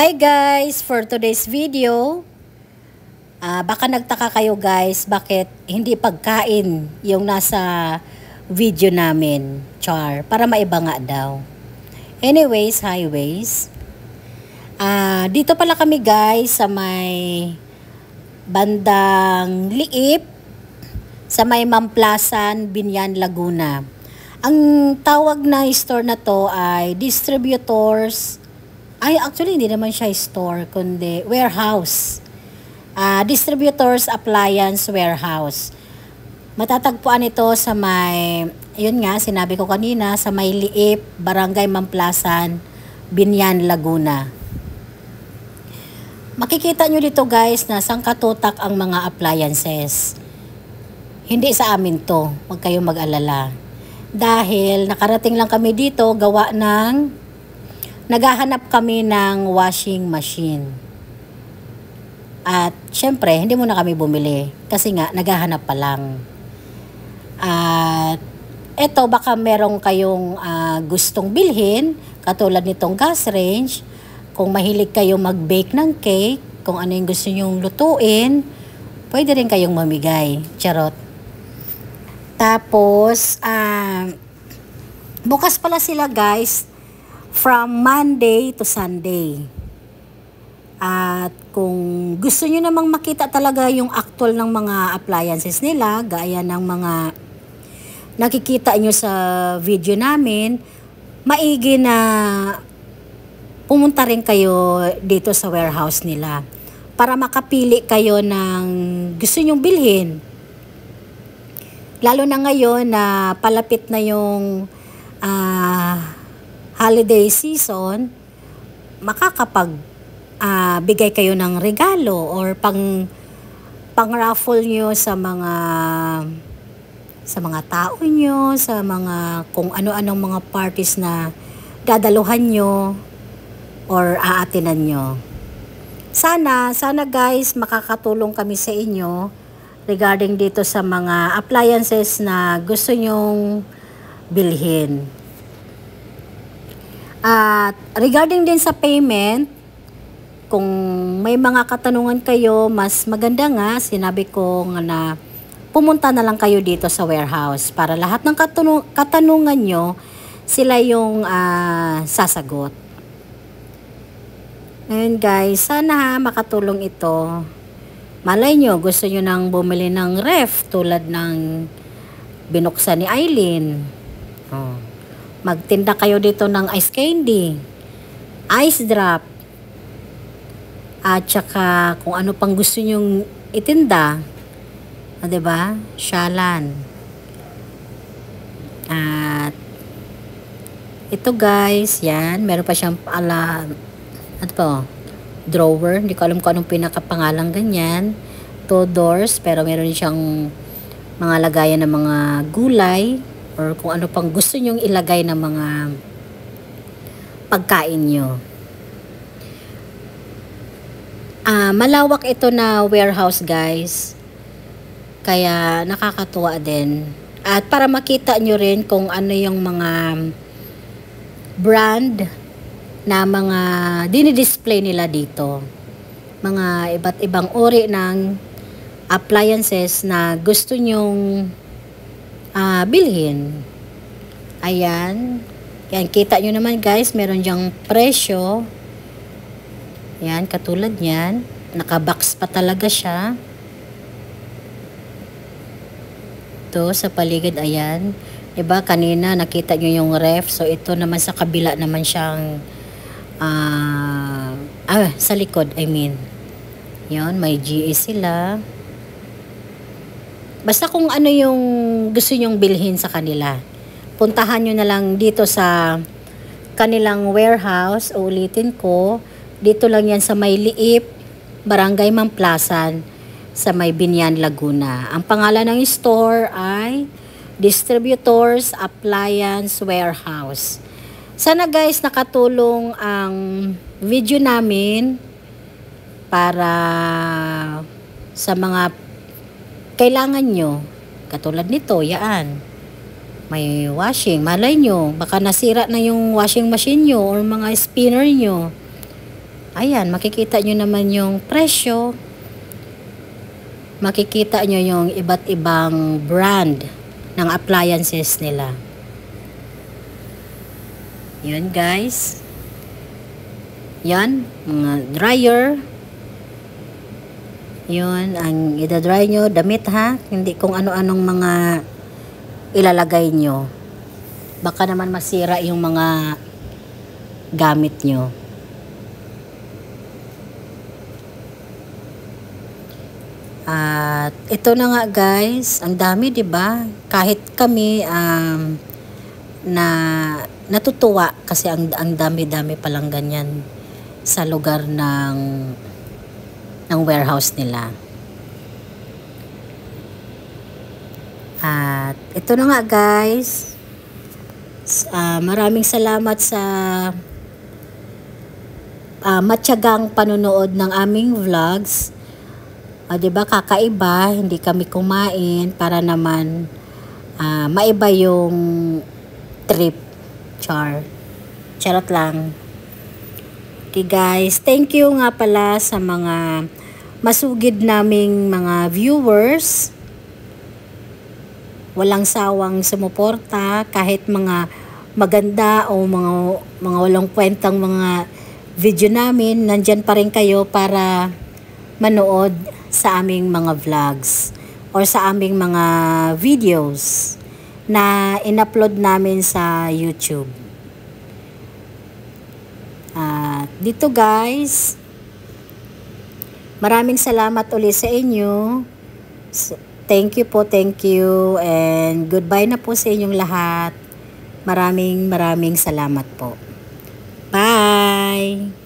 Hi guys! For today's video, baka nagtaka kayo guys bakit hindi pagkain yung nasa video namin, char, para maiba nga daw. Anyways, highways. Dito pala kami guys sa may bandang Liip, sa may Mamplasan, Binyan, Laguna. Ang tawag na store na to ay distributors. Actually, hindi naman siya store, kundi warehouse. Distributors Appliance Warehouse. Matatagpuan ito sa may, yun nga, sinabi ko kanina, sa may Liip, Barangay Mamplasan, Binyan, Laguna. Makikita nyo dito guys na sangkatutak ang mga appliances. Hindi sa amin to, huwag kayong mag-alala. Dahil nakarating lang kami dito, gawa ng naghahanap kami ng washing machine. At syempre, hindi muna kami bumili kasi nga naghahanap pa lang. At eto, baka merong kayong gustong bilhin, katulad nitong gas range. Kung mahilig kayo mag-bake ng cake, kung ano yung gusto nyong lutuin, pwede rin kayong mamigay. Charot. Tapos, bukas pala sila guys, from Monday to Sunday. At kung gusto nyo namang makita talaga yung actual ng mga appliances nila, gaya ng mga nakikita nyo sa video namin, maigi na pumunta rin kayo dito sa warehouse nila para makapili kayo ng gusto nyong bilhin. Lalo na ngayon na palapit na yung holiday season, bigay kayo ng regalo or pang-raffle nyo sa mga tao nyo, sa mga kung ano-anong mga parties na dadaluhan nyo or aatinan nyo. Sana guys, makakatulong kami sa inyo regarding dito sa mga appliances na gusto nyong bilhin. At regarding din sa payment, kung may mga katanungan kayo, mas maganda nga, sinabi ko nga na pumunta na lang kayo dito sa warehouse para lahat ng katanungan nyo, sila yung sasagot. Ngayon guys, sana makatulong ito. Malay nyo, gusto nyo nang bumili ng ref tulad ng binuksan ni Eileen. Magtinda kayo dito ng ice candy, ice drop, at saka kung ano pang gusto nyong itinda, diba? Shalan. At ito guys, yan, meron pa siyang drawer, hindi ko alam kung anong pinakapangalan ganyan. 2 doors, pero meron siyang mga lagayan ng mga gulay or kung ano pang gusto nyong ilagay ng mga pagkain nyo. Malawak ito na warehouse guys, kaya nakakatuwa din. At para makita nyo rin kung ano yung mga brand na mga dinidisplay nila dito, mga iba't ibang uri ng appliances na gusto nyong bilhin. Ayan, kita nyo naman guys, meron dyang presyo. Yan, katulad yan, nakabox pa talaga siya. Ito sa paligid, ayan, diba kanina nakita nyo yung ref, so ito naman sa kabila naman siyang sa likod, I mean. Yun, may GE sila. Basta kung ano yung gusto nyong bilhin sa kanila, puntahan nyo na lang dito sa kanilang warehouse. Ulitin ko, dito lang yan sa may Liip, Barangay Mamplasan, sa may Binyan, Laguna. Ang pangalan ng store ay Distributors Appliance Warehouse. Sana guys nakatulong ang video namin para sa mga kailangan nyo. Katulad nito, yaan. May washing. Malay nyo, baka nasira na yung washing machine nyo or mga spinner nyo. Ayan, makikita nyo naman yung presyo. Makikita nyo yung iba't ibang brand ng appliances nila. Yun guys. Yan, mga dryer. Yun, ang idadry nyo, damit ha. Hindi kung ano-anong mga ilalagay nyo. Baka naman masira yung mga gamit nyo. At ito na nga guys, ang dami 'di ba? Kahit kami na natutuwa kasi ang dami-dami palang ganyan sa lugar ng warehouse nila. At ito na nga guys. Maraming salamat sa matyagang panonood ng aming vlogs. 'Di ba kakaiba, hindi kami kumain para naman maiba yung trip. Charot lang. Okay guys, thank you nga pala sa mga masugid naming mga viewers. Walang sawang sumuporta kahit mga maganda o mga walang kwentang mga video namin, nandyan pa rin kayo para manood sa aming mga vlogs or sa aming mga videos na in-upload namin sa YouTube. Dito guys, maraming salamat ulit sa inyo. Thank you and goodbye na po sa inyong lahat. Maraming salamat po. Bye!